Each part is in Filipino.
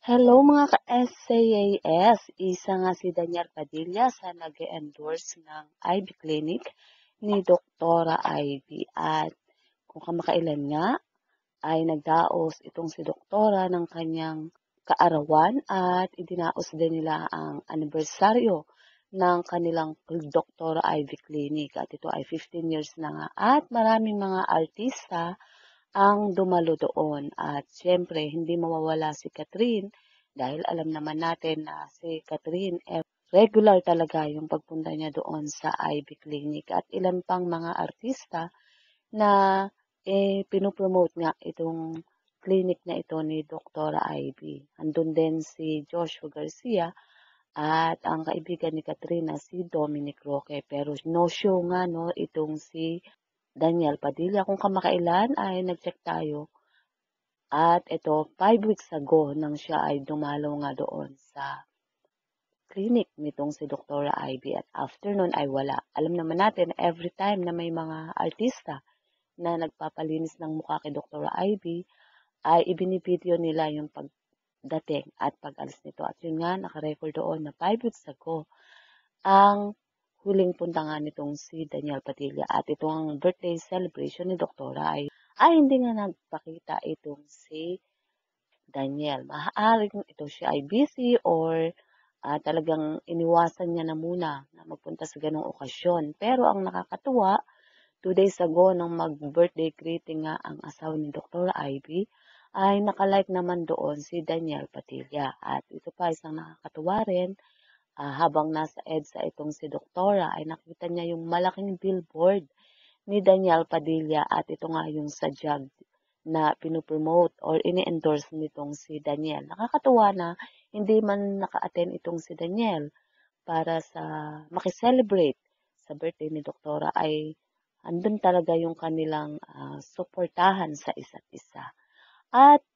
Hello mga ka-SAAS! Isa nga si Daniel Padilla sa nag-endorse ng IB Clinic ni Doktora Ivy. At kung kamakailan nga ay nagdaos itong si Doktora ng kanyang kaarawan at idinaos din nila ang anibersaryo ng kanilang Doktora Ivy Clinic. At ito ay 15 years na nga at maraming mga artista ang dumalo doon. At syempre, hindi mawawala si Catherine dahil alam naman natin na si Catherine regular talaga yung pagpunta niya doon sa IB Clinic at ilan pang mga artista na pinopromote nga itong clinic na ito ni Dr. Ivy. Andun din si Joshua Garcia at ang kaibigan ni Katrina si Dominic Roque. Pero no show nga no itong si Daniel Padilla. Kung kamakailan ay nag-check tayo. At ito, 5 weeks ago nang siya ay dumalo nga doon sa clinic nitong si Dr. Ivy. At after nun ay wala. Alam naman natin, every time na may mga artista na nagpapalinis ng mukha kay Dr. Ivy, ay ibinibideo nila yung pagdating at pag-alis nito. At yun nga, nakarecord doon na 5 weeks ago ang huling punta nga nitong si Daniel Padilla. At ito ang birthday celebration ni Dr. Ivy ay hindi nga nagpakita itong si Daniel. Maaaring ito siya ay busy or talagang iniwasan niya na muna na magpunta sa ganong okasyon. Pero ang nakakatuwa, 2 days ago nang mag-birthday greeting nga ang asawa ni Dr. Ivy, ay nakalike naman doon si Daniel Padilla. At ito pa isang nakakatuwa rin, habang nasa EDSA itong si Doktora ay nakita niya yung malaking billboard ni Daniel Padilla at ito nga yung sa JAG na pinopromote or ini-endorse nitong si Daniel. Nakakatuwa na hindi man naka-attend itong si Daniel para sa makiselebrate sa birthday ni Doktora ay andun talaga yung kanilang suportahan sa isa't isa. At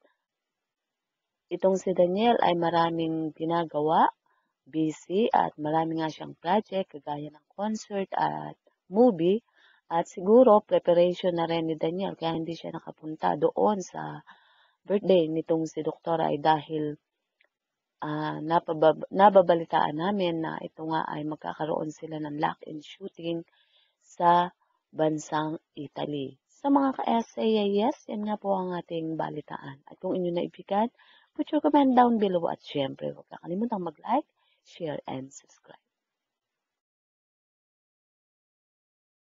itong si Daniel ay maraming ginagawa, busy at marami nga siyang project kagaya ng concert at movie. At siguro preparation na rin ni Daniel kaya hindi siya nakapunta doon sa birthday nitong si Doktora ay dahil nababalitaan namin na ito nga ay magkakaroon sila ng lock-in shooting sa bansang Italy. Sa mga ka-SAAS, yan nga po ang ating balitaan. At kung inyo naibigan, put your comment down below at syempre huwag kakalimutan mag-like, share, and subscribe.